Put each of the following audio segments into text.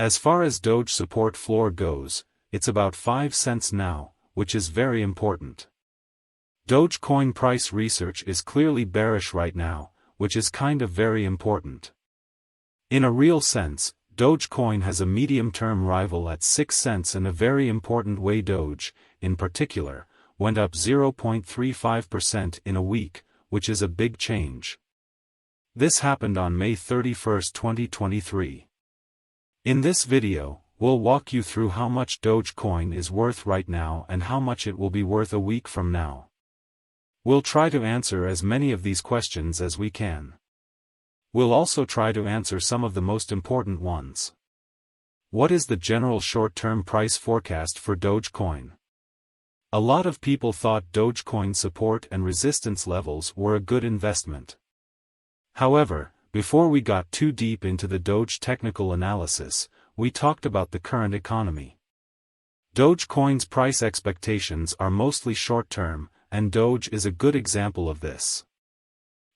As far as Doge support floor goes, it's about 5 cents now, which is very important. Dogecoin price research is clearly bearish right now, which is kind of very important. In a real sense, Dogecoin has a medium-term rival at 6 cents in a very important way. Doge, in particular, went up 0.35% in a week, which is a big change. This happened on May 31, 2023. In this video, we'll walk you through how much Dogecoin is worth right now and how much it will be worth a week from now. We'll try to answer as many of these questions as we can. We'll also try to answer some of the most important ones. What is the general short-term price forecast for Dogecoin? A lot of people thought Dogecoin support and resistance levels were a good investment. However, before we got too deep into the Doge technical analysis, we talked about the current economy. Dogecoin's price expectations are mostly short-term, and Doge is a good example of this.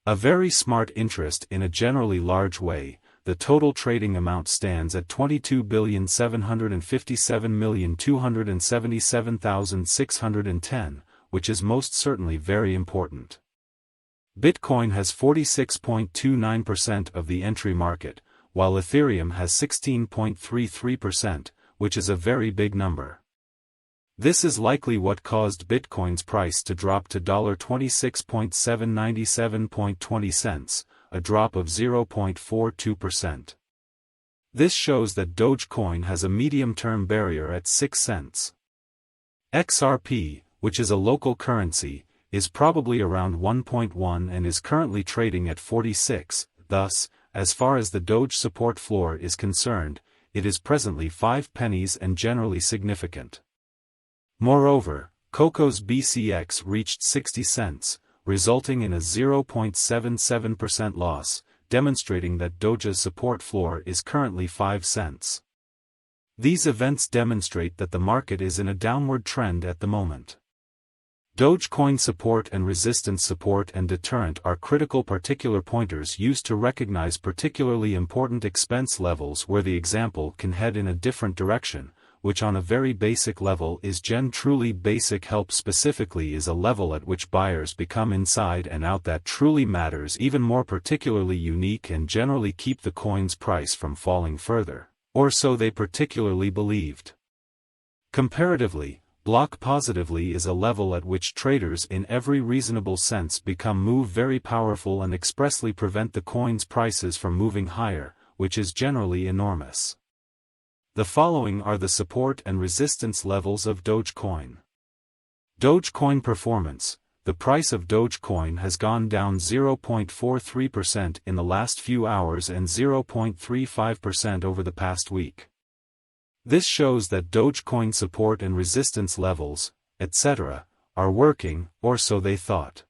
A very smart interest in a generally large way, the total trading amount stands at 22,757,277,610, which is most certainly very important. Bitcoin has 46.29% of the entry market, while Ethereum has 16.33%, which is a very big number. This is likely what caused Bitcoin's price to drop to $26.797.20, a drop of 0.42%. This shows that Dogecoin has a medium-term barrier at 6 cents. XRP, which is a local currency, is probably around 1.1 and is currently trading at 46, thus, as far as the Doge support floor is concerned, it is presently 5 pennies and generally significant. Moreover, Coco's BCX reached 60 cents, resulting in a 0.77% loss, demonstrating that Doge's support floor is currently 5 cents. These events demonstrate that the market is in a downward trend at the moment. Dogecoin support and resistance support and deterrent are critical particular pointers used to recognize particularly important expense levels where the example can head in a different direction, which on a very basic level is truly basic. Help specifically is a level at which buyers become inside and out that truly matters, even more particularly unique and generally keep the coin's price from falling further, or so they particularly believed. Comparatively, block positively is a level at which traders in every reasonable sense move very powerful and expressly prevent the coin's prices from moving higher, which is generally enormous. The following are the support and resistance levels of Dogecoin. Dogecoin performance. The price of Dogecoin has gone down 0.43% in the last few hours and 0.35% over the past week. This shows that Dogecoin support and resistance levels, etc., are working, or so they thought.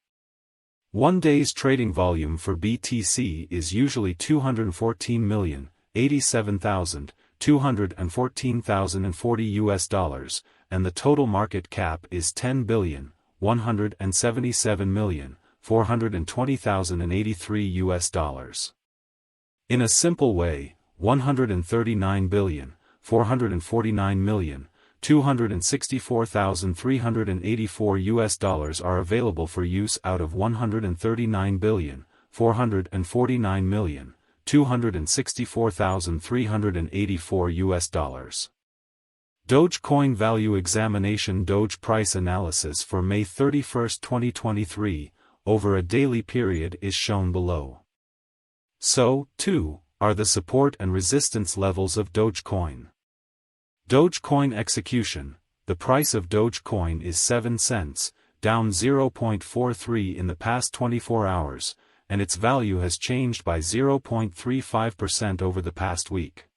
One day's trading volume for BTC is usually 214,087,214,040 US dollars, and the total market cap is 10,177,420,083 US dollars. In a simple way, 139,449,264,384 US dollars are available for use out of 139,449,264,384 US dollars. Dogecoin value examination. Doge price analysis for May 31, 2023, over a daily period is shown below. So, too, are the support and resistance levels of Dogecoin. Dogecoin execution. The price of Dogecoin is 7 cents, down 0.43 in the past 24 hours, and its value has changed by 0.35% over the past week.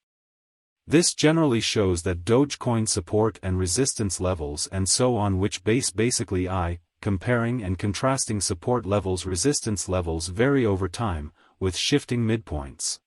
This generally shows that Dogecoin support and resistance levels and so on which basically comparing and contrasting support levels resistance levels vary over time, with shifting midpoints.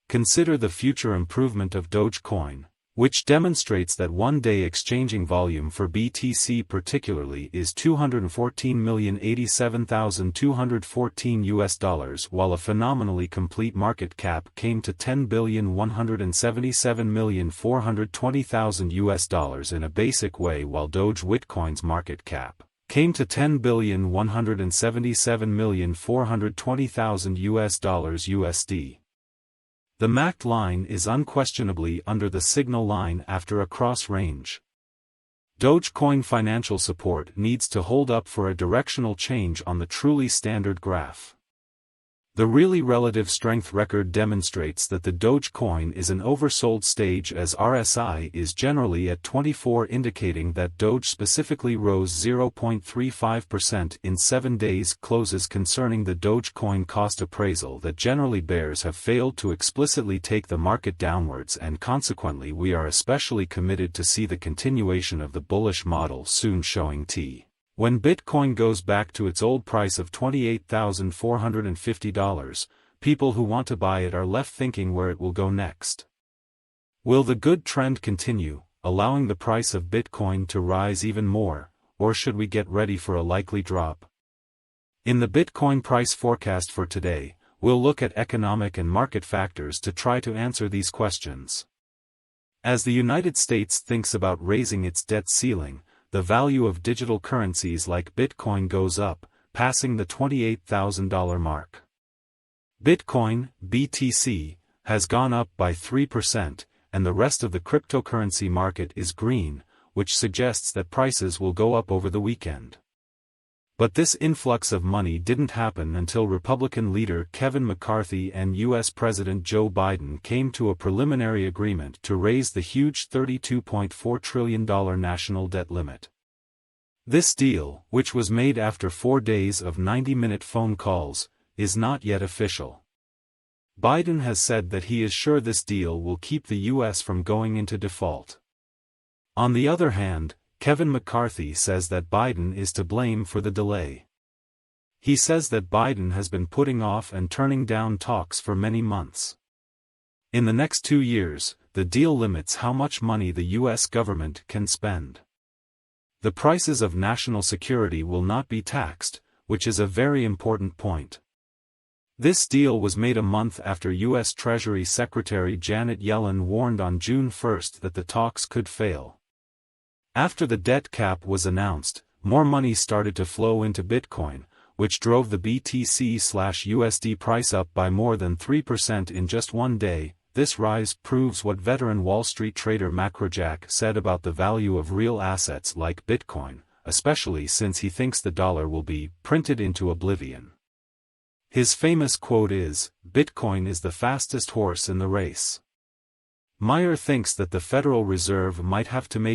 Consider the future improvement of Dogecoin, which demonstrates that one-day exchanging volume for BTC particularly is $214,087,214 while a phenomenally complete market cap came to $10,177,420,000 in a basic way, while Doge Bitcoin's market cap came to $10,177,420,000 USD. The MACD line is unquestionably under the signal line after a cross range. Dogecoin financial support needs to hold up for a directional change on the truly standard graph. The really relative strength record demonstrates that the Dogecoin is an oversold stage, as RSI is generally at 24, indicating that Doge specifically rose 0.35% in 7 days closes. Concerning the Dogecoin cost appraisal, that generally bears have failed to explicitly take the market downwards, and consequently we are especially committed to see the continuation of the bullish model soon, showing when Bitcoin goes back to its old price of $28,450, people who want to buy it are left thinking where it will go next. Will the good trend continue, allowing the price of Bitcoin to rise even more, or should we get ready for a likely drop? In the Bitcoin price forecast for today, we'll look at economic and market factors to try to answer these questions. As the United States thinks about raising its debt ceiling, the value of digital currencies like Bitcoin goes up, passing the $28,000 mark. Bitcoin, BTC, has gone up by 3%, and the rest of the cryptocurrency market is green, which suggests that prices will go up over the weekend. But this influx of money didn't happen until Republican leader Kevin McCarthy and U.S. President Joe Biden came to a preliminary agreement to raise the huge $32.4 trillion national debt limit. This deal, which was made after 4 days of 90-minute phone calls, is not yet official. Biden has said that he is sure this deal will keep the U.S. from going into default. On the other hand, Kevin McCarthy says that Biden is to blame for the delay. He says that Biden has been putting off and turning down talks for many months. In the next 2 years, the deal limits how much money the U.S. government can spend. The prices of national security will not be taxed, which is a very important point. This deal was made a month after U.S. Treasury Secretary Janet Yellen warned on June 1 that the talks could fail. After the debt cap was announced, more money started to flow into Bitcoin, which drove the BTC/USD price up by more than 3% in just 1 day. This rise proves what veteran Wall Street trader Macrojack said about the value of real assets like Bitcoin, especially since he thinks the dollar will be printed into oblivion. His famous quote is, "Bitcoin is the fastest horse in the race." Meyer thinks that the Federal Reserve might have to make